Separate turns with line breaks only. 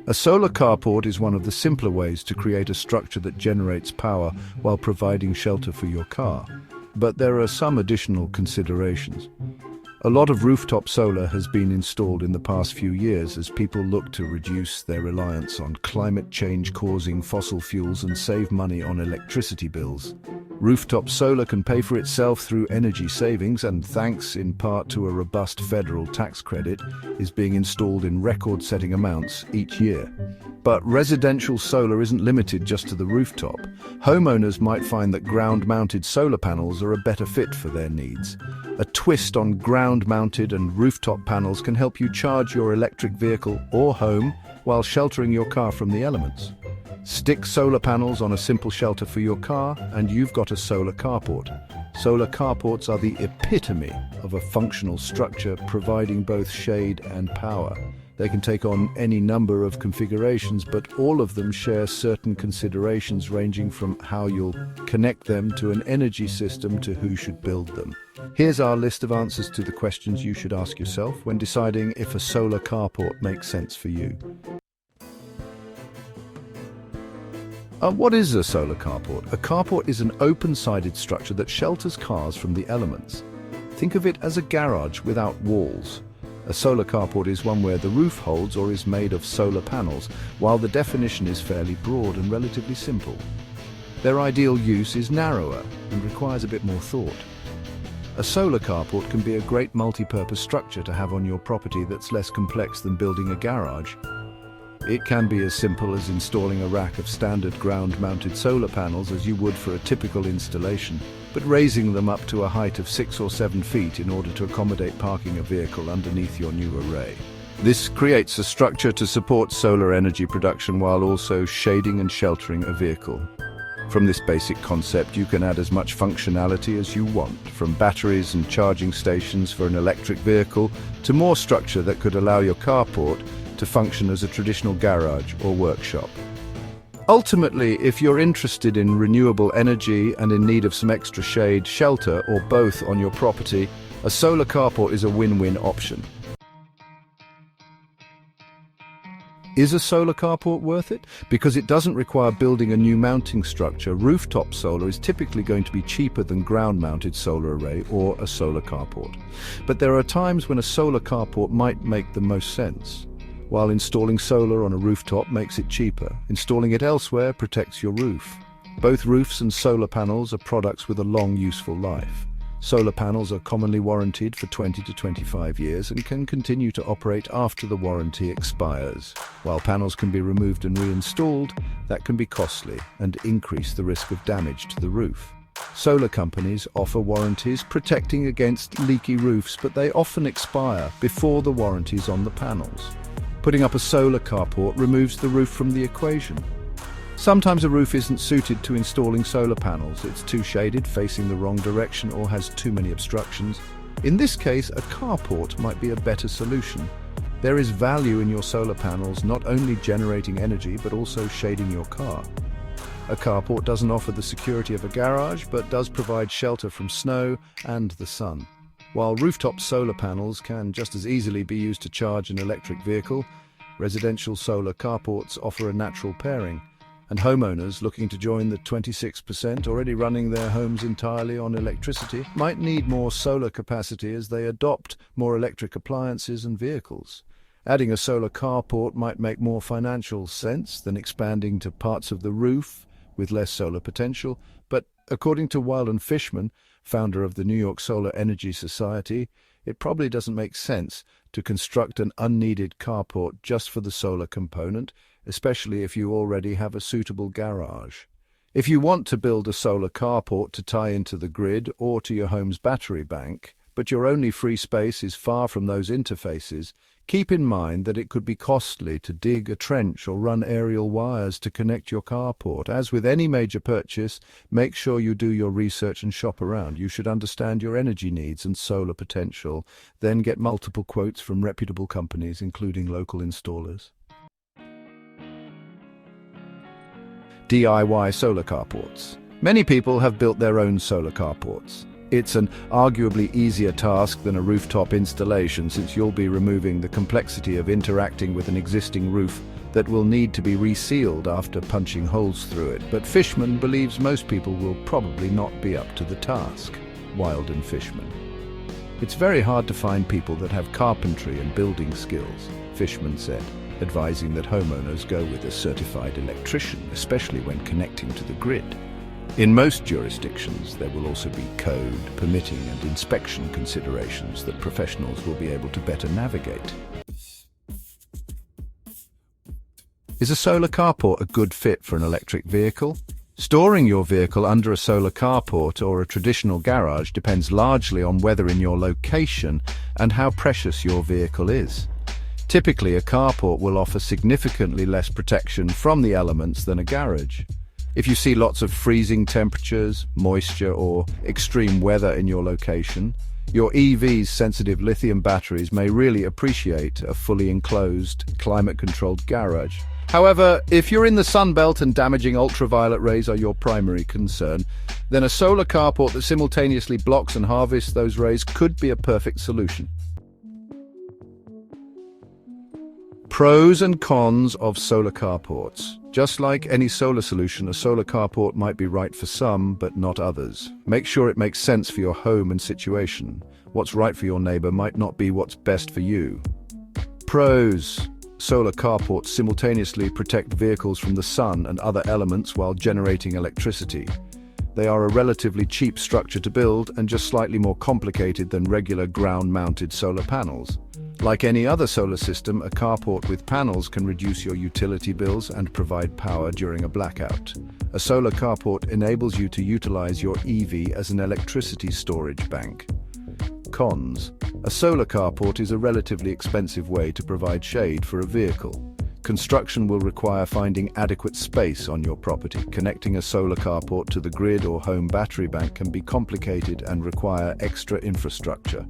A solar carport is one of the simpler ways to create a structure that generates power while providing shelter for your car. But there are some additional considerations. A lot of rooftop solar has been installed in the past few years as people look to reduce their reliance on climate change-causing fossil fuels and save money on electricity bills. Rooftop solar can pay for itself through energy savings and, thanks in part to a robust federal tax credit, is being installed in record-setting amounts each year. But residential solar isn't limited just to the rooftop. Homeowners might find that ground-mounted solar panels are a better fit for their needs. A twist on ground-mounted and rooftop panels can help you charge your electric vehicle or home while sheltering your car from the elements. Stick solar panels on a simple shelter for your car and you've got a solar carport. Solar carports are the epitome of a functional structure providing both shade and power. They can take on any number of configurations, but all of them share certain considerations ranging from how you'll connect them to an energy system to who should build them. Here's our list of answers to the questions you should ask yourself when deciding if a solar carport makes sense for you. What is a solar carport? A carport is an open-sided structure that shelters cars from the elements. Think of it as a garage without walls. A solar carport is one where the roof holds or is made of solar panels, while the definition is fairly broad and relatively simple. Their ideal use is narrower and requires a bit more thought. A solar carport can be a great multi-purpose structure to have on your property that's less complex than building a garage. It can be as simple as installing a rack of standard ground-mounted solar panels as you would for a typical installation, but raising them up to a height of 6 or 7 feet in order to accommodate parking a vehicle underneath your new array. This creates a structure to support solar energy production while also shading and sheltering a vehicle. From this basic concept, you can add as much functionality as you want, from batteries and charging stations for an electric vehicle to more structure that could allow your carport to function as a traditional garage or workshop. Ultimately, if you're interested in renewable energy and in need of some extra shade, shelter, or both on your property, a solar carport is a win-win option. Is a solar carport worth it? Because it doesn't require building a new mounting structure, rooftop solar is typically going to be cheaper than ground-mounted solar array or a solar carport. But there are times when a solar carport might make the most sense. While installing solar on a rooftop makes it cheaper, installing it elsewhere protects your roof. Both roofs and solar panels are products with a long useful life. Solar panels are commonly warranted for 20 to 25 years and can continue to operate after the warranty expires. While panels can be removed and reinstalled, that can be costly and increase the risk of damage to the roof. Solar companies offer warranties protecting against leaky roofs, but they often expire before the warranties on the panels. Putting up a solar carport removes the roof from the equation. Sometimes a roof isn't suited to installing solar panels. It's too shaded, facing the wrong direction, or has too many obstructions. In this case, a carport might be a better solution. There is value in your solar panels not only generating energy but also shading your car. A carport doesn't offer the security of a garage but does provide shelter from snow and the sun. While rooftop solar panels can just as easily be used to charge an electric vehicle, residential solar carports offer a natural pairing, and homeowners looking to join the 26% already running their homes entirely on electricity might need more solar capacity as they adopt more electric appliances and vehicles. Adding a solar carport might make more financial sense than expanding to parts of the roof with less solar potential, but according to Wyland Fishman, founder of the New York Solar Energy Society, it probably doesn't make sense to construct an unneeded carport just for the solar component, especially if you already have a suitable garage. If you want to build a solar carport to tie into the grid or to your home's battery bank, but your only free space is far from those interfaces, keep in mind that it could be costly to dig a trench or run aerial wires to connect your carport. As with any major purchase, make sure you do your research and shop around. You should understand your energy needs and solar potential, then get multiple quotes from reputable companies, including local installers. DIY solar carports. Many people have built their own solar carports. It's an arguably easier task than a rooftop installation, since you'll be removing the complexity of interacting with an existing roof that will need to be resealed after punching holes through it. But Fishman believes most people will probably not be up to the task. Wild and Fishman. It's very hard to find people that have carpentry and building skills, Fishman said, advising that homeowners go with a certified electrician, especially when connecting to the grid. In most jurisdictions, there will also be code, permitting and inspection considerations that professionals will be able to better navigate. Is a solar carport a good fit for an electric vehicle? Storing your vehicle under a solar carport or a traditional garage depends largely on whether in your location and how precious your vehicle is. Typically, a carport will offer significantly less protection from the elements than a garage. If you see lots of freezing temperatures, moisture, or extreme weather in your location, your EV's sensitive lithium batteries may really appreciate a fully enclosed, climate-controlled garage. However, if you're in the Sunbelt and damaging ultraviolet rays are your primary concern, then a solar carport that simultaneously blocks and harvests those rays could be a perfect solution. Pros and cons of solar carports. Just like any solar solution, a solar carport might be right for some, but not others. Make sure it makes sense for your home and situation. What's right for your neighbor might not be what's best for you. Pros. Solar carports simultaneously protect vehicles from the sun and other elements while generating electricity. They are a relatively cheap structure to build and just slightly more complicated than regular ground-mounted solar panels. Like any other solar system, a carport with panels can reduce your utility bills and provide power during a blackout. A solar carport enables you to utilize your EV as an electricity storage bank. Cons. A solar carport is a relatively expensive way to provide shade for a vehicle. Construction will require finding adequate space on your property. Connecting a solar carport to the grid or home battery bank can be complicated and require extra infrastructure.